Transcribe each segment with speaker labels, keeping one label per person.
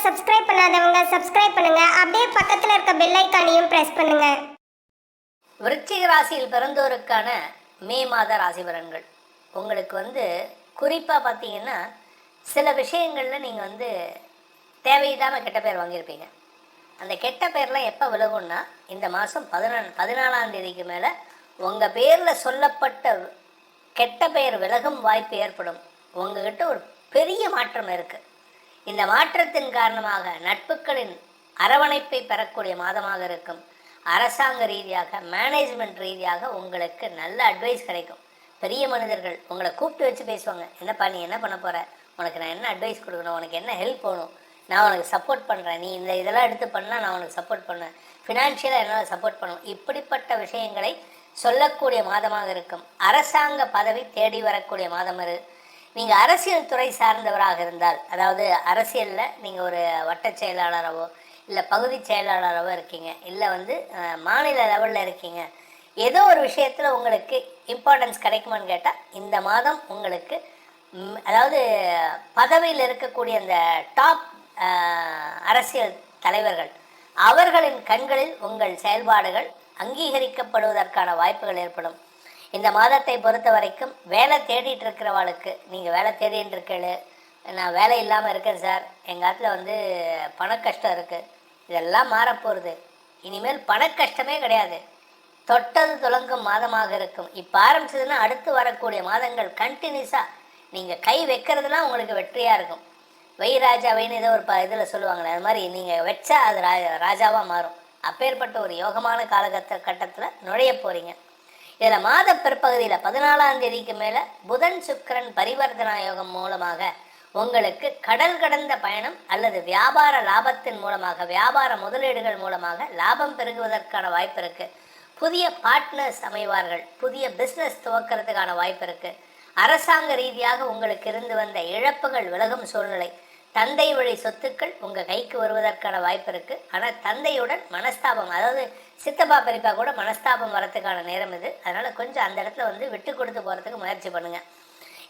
Speaker 1: Subscribe பண்ணாதவங்க subscribe பண்ணுங்க. அப்படியே பக்கத்துல இருக்க பெல் ஐகானையும் பிரஸ் பண்ணுங்க.
Speaker 2: விருச்சிக ராசியில் பிறந்தோருக்கான மே மாத ராசி பலன்கள் உங்களுக்கு குறிப்பாக பார்த்தீங்கன்னா சில விஷயங்களில் நீங்கள் தேவையில்லாமல் கெட்ட பேர் வாங்கியிருப்பீங்க. அந்த கெட்ட பேர்லாம் எப்போ விலகும்னா இந்த மாதம் 14ஆம் தேதிக்கு மேலே உங்கள் பேரில் சொல்லப்பட்ட கெட்ட பெயர் விலகும் வாய்ப்பு ஏற்படும். உங்ககிட்ட ஒரு பெரிய மாற்றம் இருக்குது. இந்த மாற்றத்தின் காரணமாக நட்புகளின் அரவணைப்பை பெறக்கூடிய மாதமாக இருக்கும். அரசாங்க ரீதியாக மேனேஜ்மெண்ட் ரீதியாக உங்களுக்கு நல்ல அட்வைஸ் கிடைக்கும். பெரிய மனிதர்கள் உங்களை கூப்பிட்டு வச்சு பேசுவாங்க. என்னப்பா நீ என்ன பண்ண போகிற, உனக்கு நான் என்ன அட்வைஸ் கொடுக்கணும், உனக்கு என்ன ஹெல்ப் வேணும், நான் உனக்கு சப்போர்ட் பண்ணுறேன், நீ இதெல்லாம் எடுத்து பண்ணால் நான் உனக்கு சப்போர்ட் பண்ணுவேன், ஃபினான்ஷியலாக என்னால் சப்போர்ட் பண்ணுவோம். இப்படிப்பட்ட விஷயங்களை சொல்லக்கூடிய மாதமாக இருக்கும். அரசாங்க பதவி தேடி வரக்கூடிய மாதம் நீங்கள் அரசியல் துறை சார்ந்தவராக இருந்தால், அதாவது அரசியலில் நீங்கள் ஒரு வட்ட செயலாளராகவோ இல்லை பகுதி செயலாளராகவோ இருக்கீங்க, இல்லை மாநில லெவலில் இருக்கீங்க, ஏதோ ஒரு விஷயத்தில் உங்களுக்கு இம்பார்ட்டன்ஸ் கிடைக்குமான்னு கேட்டால் இந்த மாதம் உங்களுக்கு அதாவது பதவியில் இருக்கக்கூடிய அந்த டாப் அரசியல் தலைவர்கள் அவர்களின் கண்களில் உங்கள் செயல்பாடுகள் அங்கீகரிக்கப்படுவதற்கான வாய்ப்புகள் ஏற்படும். இந்த மாதத்தை பொறுத்த வரைக்கும் வேலை தேடிட்டு இருக்கிறவாளுக்கு, நீங்கள் வேலை தேடிட்டு இருக்கல, நான் வேலை இல்லாமல் இருக்கேன் சார், எங்கள் ஆற்றுல பண கஷ்டம் இருக்குது, இதெல்லாம் மாறப்போகிறது. இனிமேல் பண கஷ்டமே கிடையாது. தொட்டது துலங்கும் மாதமாக இருக்கும். இப்போ ஆரம்பிச்சதுன்னா அடுத்து வரக்கூடிய மாதங்கள் கண்டினியூஸாக நீங்கள் கை வைக்கிறதுலாம் உங்களுக்கு வெற்றியாக இருக்கும். வை ராஜா வைன்னு ஏதோ ஒரு இதில் சொல்லுவாங்களே, அது மாதிரி நீங்கள் வச்சா அது ராஜாவாக மாறும். அப்பேற்பட்ட ஒரு யோகமான கட்டத்தில் நுழைய போகிறீங்க. இதில் மாத பிற்பகுதியில் 14ஆம் தேதிக்கு மேலே புதன் சுக்கிரன் பரிவர்த்தனா யோகம் மூலமாக உங்களுக்கு கடல் கடந்த பயணம் அல்லது வியாபார லாபத்தின் மூலமாக, வியாபார முதலீடுகள் மூலமாக லாபம் பெருகுவதற்கான வாய்ப்பு இருக்குது. புதிய பார்ட்னர்ஸ் அமைவார்கள். புதிய பிஸ்னஸ் துவக்கிறதுக்கான வாய்ப்பு இருக்குது. அரசாங்க ரீதியாக உங்களுக்கு இருந்து வந்த இழப்புகள் விலகும் சூழ்நிலை. தந்தை வழி சொத்துக்கள் உங்கள் கைக்கு வருவதற்கான வாய்ப்பு இருக்குது. ஆனால் தந்தையுடன் மனஸ்தாபம், அதாவது சித்தப்பா பெரியப்பா கூட மனஸ்தாபம் வரத்துக்கான நேரம் இது. அதனால் கொஞ்சம் அந்த இடத்துல விட்டு கொடுத்து போகிறதுக்கு முயற்சி பண்ணுங்கள்.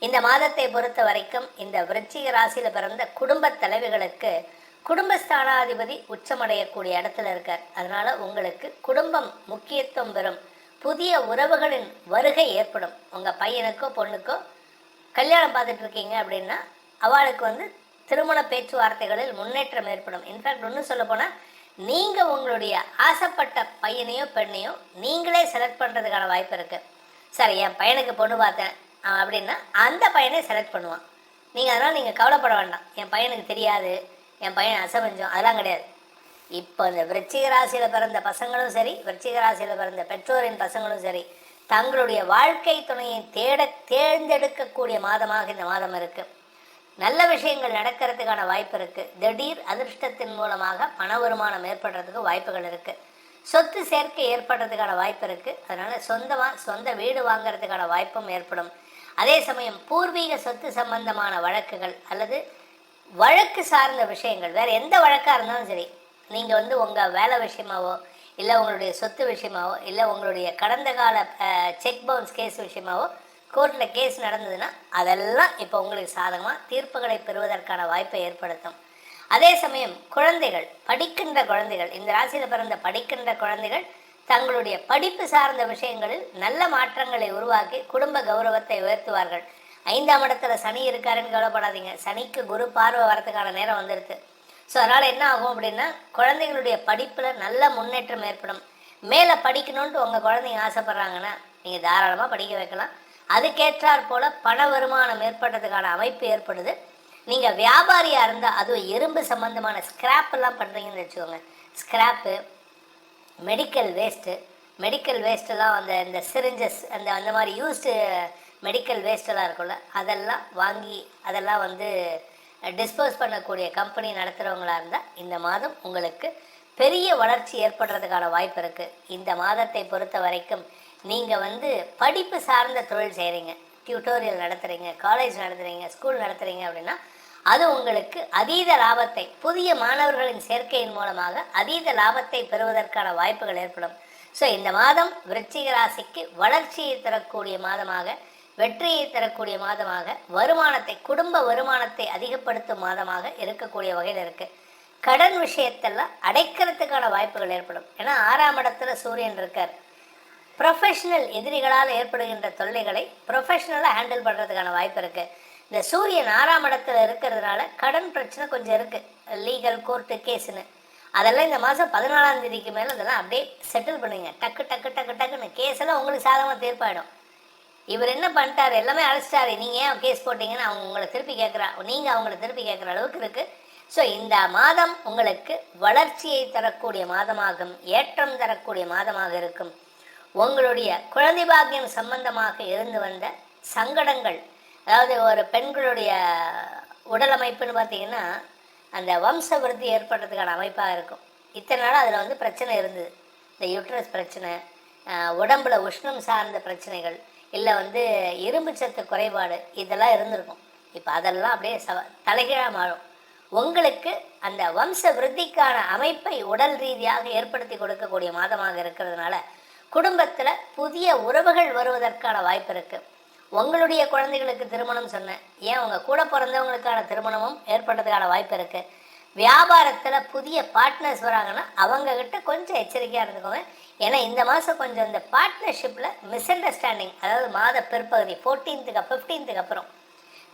Speaker 2: இந்த மாதத்தை பொறுத்த வரைக்கும் இந்த விருச்சிக ராசியில் பிறந்த குடும்ப தலைவிகளுக்கு குடும்பஸ்தானாதிபதி உச்சமடையக்கூடிய இடத்துல இருக்கார். அதனால் உங்களுக்கு குடும்பம் முக்கியத்துவம் பெறும். புதிய உறவுகளின் வருகை ஏற்படும். உங்கள் பையனுக்கோ பொண்ணுக்கோ கல்யாணம் பார்த்துட்டு இருக்கீங்க அப்படின்னா அவளுக்கு திருமண பேச்சுவார்த்தைகளில் முன்னேற்றம் ஏற்படும். இன்ஃபேக்ட் ஒன்றும் சொல்ல போனால் நீங்கள் உங்களுடைய ஆசைப்பட்ட பையனையோ பெண்ணையோ நீங்களே செலக்ட் பண்ணுறதுக்கான வாய்ப்பு இருக்குது. சார் என் பையனுக்கு பொண்ணு பார்த்தேன் அப்படின்னா அந்த பையனை செலக்ட் பண்ணுவான். அதனால் நீங்கள் கவலைப்பட வேண்டாம், என் பையனுக்கு தெரியாது, என் பையன் அசமஞ்சம், அதெல்லாம் கிடையாது. இப்போ இந்த விருச்சிக ராசியில் பிறந்த பசங்களும் சரி, விருச்சிக ராசியில் பிறந்த பெற்றோரின் பசங்களும் சரி, தங்களுடைய வாழ்க்கை துணையை தேர்ந்தெடுக்கக்கூடிய மாதமாக இந்த மாதம் இருக்குது. நல்ல விஷயங்கள் நடக்கிறதுக்கான வாய்ப்பு இருக்குது. திடீர் அதிர்ஷ்டத்தின் மூலமாக பண வருமானம் ஏற்படுறதுக்கு வாய்ப்புகள் இருக்குது. சொத்து சேர்க்கை ஏற்படுறதுக்கான வாய்ப்பு இருக்குது. அதனால் சொந்த வீடு வாங்கிறதுக்கான வாய்ப்பும் ஏற்படும். அதே சமயம் பூர்வீக சொத்து சம்பந்தமான வழக்குகள் அல்லது வழக்கு சார்ந்த விஷயங்கள், வேறு எந்த வழக்காக இருந்தாலும் சரி, நீங்கள் உங்கள் வேலை விஷயமாவோ இல்லை உங்களுடைய சொத்து விஷயமாவோ இல்லை உங்களுடைய கடந்த கால செக் பவுன்ஸ் கேஸ் விஷயமாவோ கோர்ட்டில் கேஸ் நடந்ததுன்னா அதெல்லாம் இப்போ உங்களுக்கு சாதகமாக தீர்ப்புகளை பெறுவதற்கான வாய்ப்பை ஏற்படுத்தும். அதே சமயம் படிக்கின்ற குழந்தைகள், இந்த ராசியில் பிறந்த படிக்கின்ற குழந்தைகள் தங்களுடைய படிப்பு சார்ந்த விஷயங்களில் நல்ல மாற்றங்களை உருவாக்கி குடும்ப கௌரவத்தை உயர்த்துவார்கள். 5ஆம் இடத்துல சனி இருக்காருன்னு கவலைப்படாதீங்க. சனிக்கு குரு பார்வை வரத்துக்கான நேரம் வந்துடுது. ஸோ அதனால் என்ன ஆகும் அப்படின்னா குழந்தைகளுடைய படிப்பில் நல்ல முன்னேற்றம் ஏற்படும். மேலே படிக்கணுன்ட்டு உங்கள் குழந்தைங்க ஆசைப்பட்றாங்கன்னா நீங்கள் தாராளமாக படிக்க வைக்கலாம். அதுக்கேற்றாற் போல் பண வருமானம் ஏற்படுறதுக்கான அமைப்பு ஏற்படுது. நீங்கள் வியாபாரியாக இருந்தால், அதுவும் இரும்பு சம்மந்தமான ஸ்கிராப்பெல்லாம் பண்ணுறீங்கன்னு வச்சுக்கோங்க, ஸ்கிராப்பு, மெடிக்கல் வேஸ்ட்டெல்லாம் இந்த சிரிஞ்சஸ் அந்த மாதிரி யூஸ்டு மெடிக்கல் வேஸ்ட்டெல்லாம் இருக்கும்ல, அதெல்லாம் வாங்கி அதெல்லாம் டிஸ்போஸ் பண்ணக்கூடிய கம்பெனி நடத்துகிறவங்களாக இருந்தால் இந்த மாதம் உங்களுக்கு பெரிய வளர்ச்சி ஏற்படுறதுக்கான வாய்ப்பு இருக்குது. இந்த மாதத்தை பொறுத்த வரைக்கும் நீங்கள் படிப்பு சார்ந்த தொழில் செய்கிறீங்க, டியூட்டோரியல் நடத்துகிறீங்க, காலேஜ் நடத்துகிறீங்க, ஸ்கூல் நடத்துகிறீங்க அப்படின்னா அது உங்களுக்கு அதீத லாபத்தை, புதிய மாணவர்களின் சேர்க்கையின் மூலமாக அதீத லாபத்தை பெறுவதற்கான வாய்ப்புகள் ஏற்படும். ஸோ இந்த மாதம் விருச்சிக ராசிக்கு வளர்ச்சியை தரக்கூடிய மாதமாக, வெற்றியை தரக்கூடிய மாதமாக, வருமானத்தை, குடும்ப வருமானத்தை அதிகப்படுத்தும் மாதமாக இருக்கக்கூடிய வகையில் இருக்குது. கடன் விஷயத்தெல்லாம் அடைக்கிறதுக்கான வாய்ப்புகள் ஏற்படும். ஏன்னா 6ஆம் இடத்துல சூரியன் இருக்கார். ப்ரொஃபஷனல் எதிரிகளால் ஏற்படுகின்ற தொல்லைகளை ப்ரொஃபஷனலாக ஹேண்டில் பண்ணுறதுக்கான வாய்ப்பு இருக்குது. இந்த சூரியன் 6ஆம் இடத்துல இருக்கிறதுனால கடன் பிரச்சனை கொஞ்சம் இருக்குது, லீகல் கோர்ட்டு கேஸுன்னு. அதெல்லாம் இந்த மாதம் 14ஆம் தேதிக்கு மேலே அதெல்லாம் அப்படியே செட்டில் பண்ணுங்க. டக்கு டக்கு டக்கு டக்குன்னு கேஸெல்லாம் உங்களுக்கு சாதகமாக தீர்ப்பாயிடும். இவர் என்ன பண்ணிட்டார், எல்லாமே அழைச்சிட்டாரு, நீங்கள் ஏன் கேஸ் போட்டிங்கன்னு அவங்க உங்களை திருப்பி கேட்குறா, நீங்கள் அவங்கள திருப்பி கேட்குற அளவுக்கு இருக்குது. ஸோ இந்த மாதம் உங்களுக்கு வளர்ச்சியை தரக்கூடிய மாதமாகும், ஏற்றம் தரக்கூடிய மாதமாக இருக்கும். உங்களுடைய குழந்தை பாக்கியம் சம்பந்தமாக இருந்து வந்த சங்கடங்கள், அதாவது ஒரு பெண்களுடைய உடல் அமைப்புன்னு பார்த்தீங்கன்னா அந்த வம்ச விருத்தி ஏற்படுறதுக்கான அமைப்பாக இருக்கும். இத்தனை நாள் அதில் வந்து பிரச்சனை இருந்தது. இந்த யூட்ரஸ் பிரச்சனை, உடம்புல உஷ்ணம் சார்ந்த பிரச்சனைகள், இல்லை வந்து இரும்பு சத்து குறைபாடு, இதெல்லாம் இருந்திருக்கும். இப்போ அதெல்லாம் அப்படியே தலைகீழாக மாறும். உங்களுக்கு அந்த வம்ச விருத்திக்கான அமைப்பை உடல் ரீதியாக ஏற்படுத்தி கொடுக்கக்கூடிய மாதமாக இருக்கிறதுனால குடும்பத்தில் புதிய உறவுகள் வருவதற்கான வாய்ப்பு இருக்குது. உங்களுடைய குழந்தைகளுக்கு திருமணம் சொன்னேன், ஏன் உங்கள் கூட பிறந்தவங்களுக்கான திருமணமும் ஏற்படுறதுக்கான வாய்ப்பு இருக்குது. வியாபாரத்தில் புதிய பார்ட்னர்ஸ் வராங்கன்னா அவங்கக்கிட்ட கொஞ்சம் எச்சரிக்கையாக இருந்துக்கோங்க. ஏன்னா இந்த மாதம் கொஞ்சம் இந்த பார்ட்னர்ஷிப்பில் மிஸ் அண்டர்ஸ்டாண்டிங், அதாவது மாத பிற்பகுதி 14th 15th அப்புறம்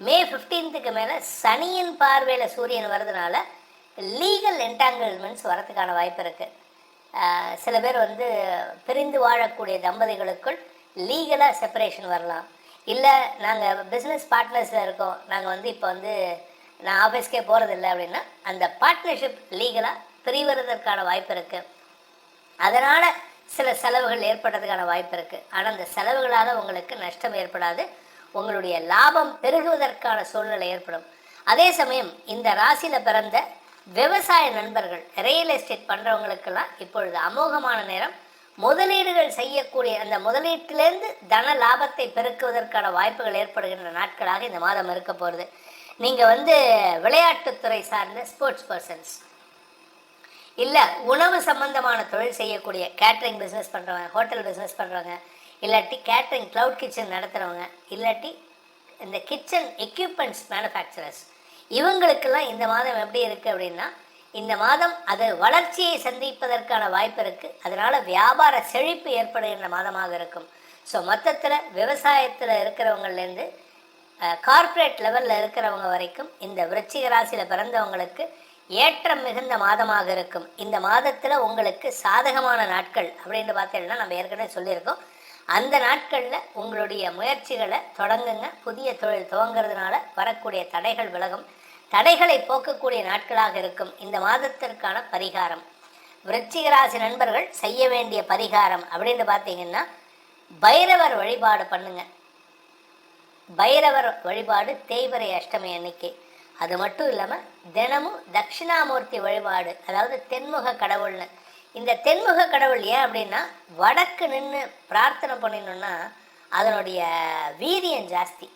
Speaker 2: மே 15th மேலே சனியின் பார்வையில் சூரியன் வர்றதுனால லீகல் என்டாங்கிள்மெண்ட்ஸ் வரதுக்கான வாய்ப்பு இருக்குது. சில பேர் வந்து பிரிந்து வாழக்கூடிய தம்பதிகளுக்குள் லீகலாக செப்பரேஷன் வரலாம். இல்லை நாங்கள் பிஸ்னஸ் பார்ட்னர்ஸில் இருக்கோம், நாங்கள் வந்து இப்போ வந்து நான் ஆஃபீஸ்க்கே போகிறதில்ல அப்படின்னா அந்த பார்ட்னர்ஷிப் லீகலாக பிரிவதற்கான வாய்ப்பு இருக்குது. அதனால் சில செலவுகள் ஏற்படுறதுக்கான வாய்ப்பு இருக்குது. ஆனால் அந்த செலவுகளால் உங்களுக்கு நஷ்டம் ஏற்படாது, உங்களுடைய லாபம் பெருகுவதற்கான சூழ்நிலை ஏற்படும். அதே சமயம் இந்த ராசியில் பிறந்த விவசாய நண்பர்கள், ரியல் எஸ்டேட் பண்ணுறவங்களுக்கெல்லாம் இப்பொழுது அமோகமான நேரம். முதலீடுகள் செய்யக்கூடிய அந்த முதலீட்டிலேருந்து தன லாபத்தை பெருக்குவதற்கான வாய்ப்புகள் ஏற்படுகின்ற நாட்களாக இந்த மாதம் இருக்க போகிறது. நீங்கள் வந்து விளையாட்டுத்துறை சார்ந்த ஸ்போர்ட்ஸ் பர்சன்ஸ், இல்லை உணவு சம்பந்தமான தொழில் செய்யக்கூடிய கேட்ரிங் பிஸ்னஸ் பண்ணுறவங்க, ஹோட்டல் பிஸ்னஸ் பண்ணுறவங்க, இல்லாட்டி கேட்ரிங் க்ளவுட் கிச்சன் நடத்துகிறவங்க, இல்லாட்டி இந்த கிச்சன் எக்யூப்மெண்ட்ஸ் மேனுஃபேக்சரர்ஸ், இவங்களுக்கெல்லாம் இந்த மாதம் எப்படி இருக்குது அப்படின்னா இந்த மாதம் அது வளர்ச்சியை சந்திப்பதற்கான வாய்ப்பு இருக்குது. அதனால் வியாபார செழிப்பு ஏற்படுகின்ற மாதமாக இருக்கும். ஸோ மொத்தத்தில் விவசாயத்தில் இருக்கிறவங்கலேருந்து கார்ப்பரேட் லெவலில் இருக்கிறவங்க வரைக்கும் இந்த விருச்சிக ராசியில் பிறந்தவங்களுக்கு ஏற்றம் மிகுந்த மாதமாக இருக்கும். இந்த மாதத்தில் உங்களுக்கு சாதகமான நாட்கள் அப்படின்னு பார்த்தீங்கன்னா நம்ம ஏற்கனவே சொல்லியிருக்கோம். அந்த நாட்களில் உங்களுடைய முயற்சிகளை தொடங்குங்க. புதிய தொழில் துவங்கிறதுனால வரக்கூடிய தடைகள் விலகும், தடைகளை போக்கக்கூடிய நாட்களாக இருக்கும். இந்த மாதத்திற்கான பரிகாரம், விருச்சிக ராசி நண்பர்கள் செய்ய வேண்டிய பரிகாரம் அப்படின்னு பார்த்தீங்கன்னா பைரவர் வழிபாடு பண்ணுங்க. பைரவர் வழிபாடு தேய்பிறை அஷ்டமி அன்னைக்கு. அது மட்டும் இல்லாமல் தினமும் தட்சிணாமூர்த்தி வழிபாடு, அதாவது தென்முக கடவுள்னு. இந்த தென்முக கடவுள் ஏன் அப்படின்னா வடக்கு நின்று பிரார்த்தனை பண்ணினோன்னா அதனுடைய வீரியம் ஜாஸ்தி.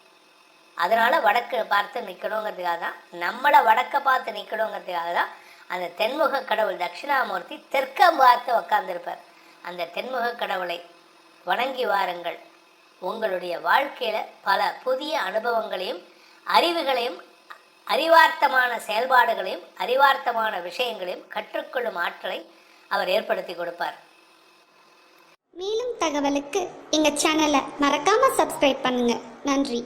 Speaker 2: அதனால் வடக்கு பார்த்து நிற்கணுங்கிறதுக்காக தான், நம்மளை வடக்க பார்த்து நிற்கணுங்கிறதுக்காக தான் அந்த தென்முக கடவுள் தட்சிணாமூர்த்தி தெற்க பார்த்து உக்காந்துருப்பார். அந்த தென்முக கடவுளை வணங்கி வாருங்கள். உங்களுடைய வாழ்க்கையில் பல புதிய அனுபவங்களையும் அறிவுகளையும் அறிவார்த்தமான செயல்பாடுகளையும் அறிவார்த்தமான விஷயங்களையும் கற்றுக்கொள்ளும் ஆற்றலை அவர் ஏற்படுத்தி கொடுப்பார்.
Speaker 1: மேலும் தகவலுக்கு எங்கள் சேனலை மறக்காமல் சப்ஸ்கிரைப் பண்ணுங்கள். நன்றி.